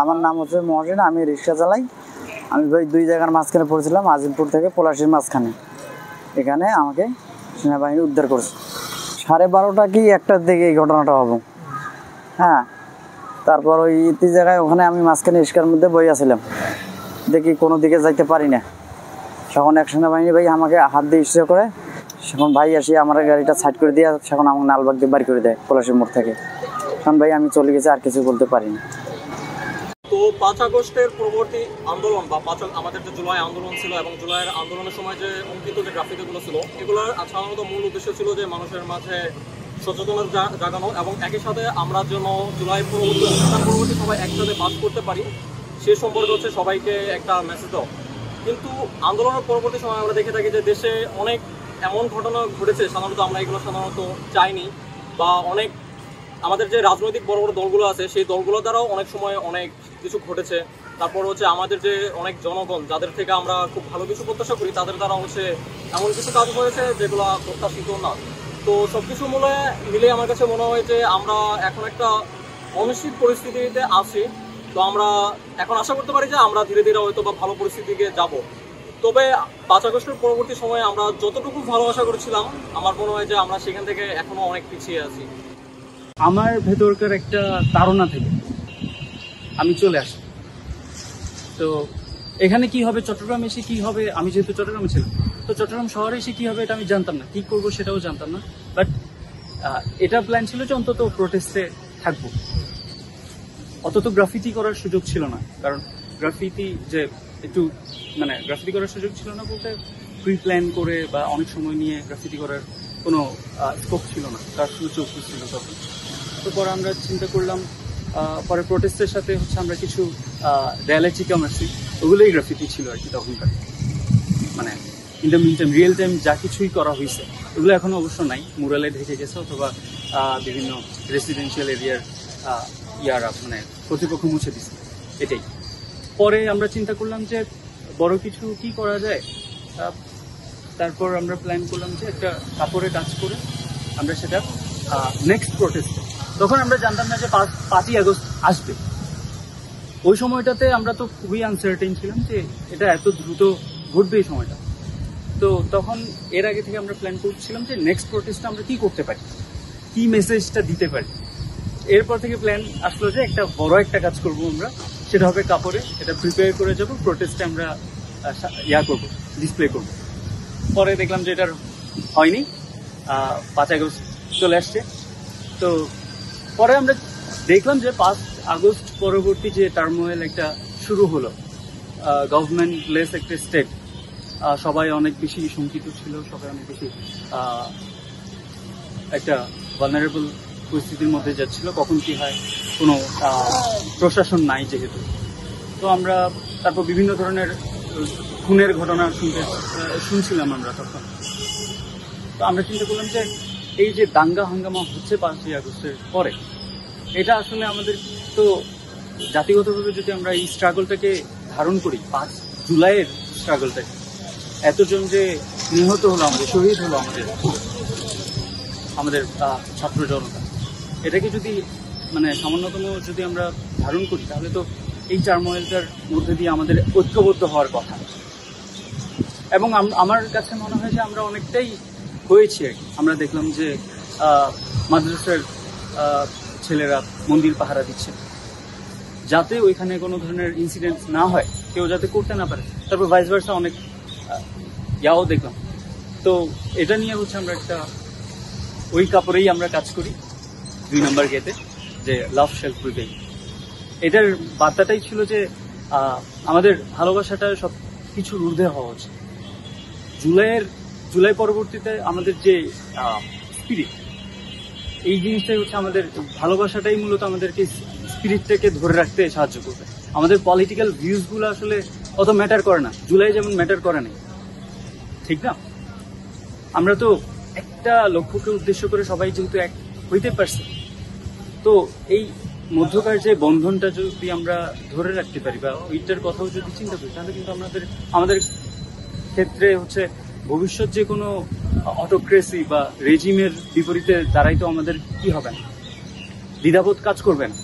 আমার নাম হচ্ছে মহসিন, আমি রিক্সা চালাই। আমি ভাই দুই জায়গার মাঝখানে পড়েছিলাম, আজিমপুর থেকে পলাশির মাঝখানে। এখানে আমাকে সেনাবাহিনী উদ্ধার করছে 12:30 কি 1টার দিকে এই ঘটনাটা হবে। হ্যাঁ, তারপর ওই ইতি জায়গায় ওখানে আমি মাঝখানে ইস্কার মধ্যে বই আসছিলাম, দেখি কোনো দিকে যাইতে পারি না। তখন এক সেনাবাহিনী ভাই আমাকে হাত দিয়ে ইস্যু করে, সেখন ভাই আসি আমার গাড়িটা সাইড করে দিয়ে সেখন আমাকে নালবাগ দিয়ে বাড়ি করে দেয় পলাশির মোড় থেকে। তখন ভাই আমি চলে গেছি, আর কিছু বলতে পারি না। তো 5 আগস্টের পরবর্তী আন্দোলন বা আমাদের যে জুলাই আন্দোলন ছিল এবং জুলাইয়ের আন্দোলনের সময় যে অঙ্কিত যে গ্রাফিতিগুলো ছিল, এগুলোর সাধারণত মূল উদ্দেশ্য ছিল যে মানুষের মাঝে সচেতনতা জাগানো এবং একই সাথে আমরা যেন জুলাই পরবর্তী সবাই একসাথে বাস করতে পারি সে সম্পর্কে হচ্ছে সবাইকে একটা মেসেজ দাও। কিন্তু আন্দোলনের পরবর্তী সময় আমরা দেখে থাকি যে দেশে অনেক এমন ঘটনা ঘটেছে, সাধারণত আমরা এগুলো সাধারণত চাইনি, বা অনেক আমাদের যে রাজনৈতিক বড় বড় দলগুলো আছে সেই দলগুলো দ্বারাও অনেক সময় অনেক কিছু ঘটেছে। তারপর হচ্ছে আমাদের যে অনেক জনগণ যাদের থেকে আমরা খুব ভালো কিছু প্রত্যাশা করি তাদের দ্বারা হচ্ছে এমন কিছু কাজ হয়েছে যেগুলো প্রত্যাশিত না। তো সব কিছু মিলে আমার কাছে মনে হয় যে আমরা এখন একটা অনিশ্চিত পরিস্থিতিতে আছি। তো আমরা এখন আশা করতে পারি যে আমরা ধীরে ধীরে হয়তো বা ভালো পরিস্থিতিকে যাব। তবে 5 আগস্টের পরবর্তী সময়ে আমরা যতটুকু ভালো আশা করেছিলাম আমার মনে হয় যে আমরা সেখান থেকে এখনো অনেক পিছিয়ে আছি। আমার ভেতরকার একটা তাড়না থেকে আমি চলে আসি। তো এখানে কি হবে, চট্টগ্রাম এসে কি হবে, আমি যেহেতু চট্টগ্রামে ছিলাম, তো চট্টগ্রাম শহরে এসে কি হবে এটা আমি জানতাম না, কি করবো সেটাও জানতাম না। বাট এটা প্ল্যান ছিল যে অন্তত প্রোটেস্টে থাকবো। অত গ্রাফিতি করার সুযোগ ছিল না, কারণ গ্রাফিতি যে একটু গ্রাফিতি করার সুযোগ ছিল না বলতে প্রি প্ল্যান করে বা অনেক সময় নিয়ে গ্রাফিতি করার কোনো স্কোপ ছিল না, তার সুযোগ ছিল তখন। তো পরে আমরা চিন্তা করলাম, পরে প্রোটেস্টের সাথে হচ্ছে আমরা কিছু দেয়ালে চিকা মারছি, ওগুলোই গ্রাফিতি ছিল আর কি তখনকার। In the mean time real time যা কিছুই করা হয়েছে ওগুলো এখনো অবশ্য নাই, মুরালে ঢেকে গেছে অথবা বিভিন্ন রেসিডেন্সিয়াল এরিয়ার কর্তৃপক্ষ মুছে দিচ্ছে, এটাই। পরে আমরা চিন্তা করলাম যে বড় কিছু কি করা যায়। তারপর আমরা প্ল্যান করলাম যে একটা কাপড়ে কাজ করে আমরা সেটা নেক্সট প্রোটেস্টে, তখন আমরা জানতাম না যে 5ই আগস্ট আসবে। ওই সময়টাতে আমরা তো খুবই আনসার্টেন ছিলাম যে এটা এত দ্রুত ঘটবে এই সময়টা। তো তখন এর আগে থেকে আমরা প্ল্যান করছিলাম যে নেক্সট প্রোটেস্টে আমরা কি করতে পারি, কি মেসেজটা দিতে পারি। এরপর থেকে প্ল্যান আসলো যে একটা বড় একটা কাজ করব আমরা, সেটা হবে কাপড়ে, এটা প্রিপেয়ার করে যাব, প্রোটেস্টে আমরা করবো, ডিসপ্লে করব। পরে দেখলাম যে এটার হয়নি, 5 আগস্ট চলে আসছে। তো পরে আমরা দেখলাম যে 5 আগস্ট পরবর্তী যে টার্মোয়েল একটা শুরু হলো, গভর্নমেন্ট লেস একটা স্টেট, সবাই অনেক বেশি শঙ্কিত ছিল, সবাই অনেক বেশি একটা ভালনারেবল পরিস্থিতির মধ্যে যাচ্ছিল, কখন কি হয় কোনো প্রশাসন নাই যেহেতু। তো আমরা তারপর বিভিন্ন ধরনের খুনের ঘটনা শুনছিলাম আমরা তখন। তো আমরা চিন্তা করলাম যে এই যে দাঙ্গা হাঙ্গামা হচ্ছে 5ই আগস্টের পরে, এটা আসলে আমাদের তো জাতিগতভাবে যদি আমরা এই স্ট্রাগলটাকে ধারণ করি, 5 জুলাইয়ের স্ট্রাগলটাকে, এতজন যে নিহত হলো, আমাদের শহীদ হলো, আমাদের ছাত্র জনতা, এটাকে যদি সামান্যতম যদি আমরা ধারণ করি, তাহলে তো এই টার্মোয়েলটার মধ্যে দিয়ে আমাদের ঐক্যবদ্ধ হওয়ার কথা। এবং আমার কাছে মনে হয় যে আমরা অনেকটাই হয়েছি আর কি। আমরা দেখলাম যে মাদ্রাসার ছেলেরা মন্দির পাহারা দিচ্ছে, যাতে ওইখানে কোনো ধরনের ইনসিডেন্ট না হয়, কেউ যাতে করতে না পারে। তারপর ভাইস ভার্সা অনেক দেখলাম। তো এটা নিয়ে হচ্ছে আমরা একটা ওই কাপড়েই আমরা কাজ করি 2 নম্বর গেটে, যে লাভ সেলফ প্রিপেইং। এটার বার্তাটাই ছিল যে আমাদের ভালোবাসাটা সব কিছুর ঊর্ধ্বে হওয়া উচিত। জুলাই পরবর্তীতে আমাদের যে স্পিরিট, এই জিনিসটাই হচ্ছে আমাদের ভালোবাসাটাই মূলত আমাদেরকে স্পিরিটটাকে ধরে রাখতে সাহায্য করবে। আমাদের পলিটিক্যাল ভিউজগুলো আসলে অত ম্যাটার করে না, জুলাই যেমন ম্যাটার করে না, ঠিক না? আমরা তো একটা লক্ষ্যকে উদ্দেশ্য করে সবাই যেহেতু এক হইতে পারছি, তো এই মধ্যকার যে বন্ধনটা যদি আমরা ধরে রাখতে পারি বা ওইটার কথাও যদি চিন্তা করি, তাহলে কিন্তু আমাদের ক্ষেত্রে হচ্ছে ভবিষ্যৎ যে কোনো অটোক্রেসি বা রেজিমের বিপরীতে দাঁড়াই তো আমাদের কি হবে না, দ্বিধাবোধ কাজ করবে না।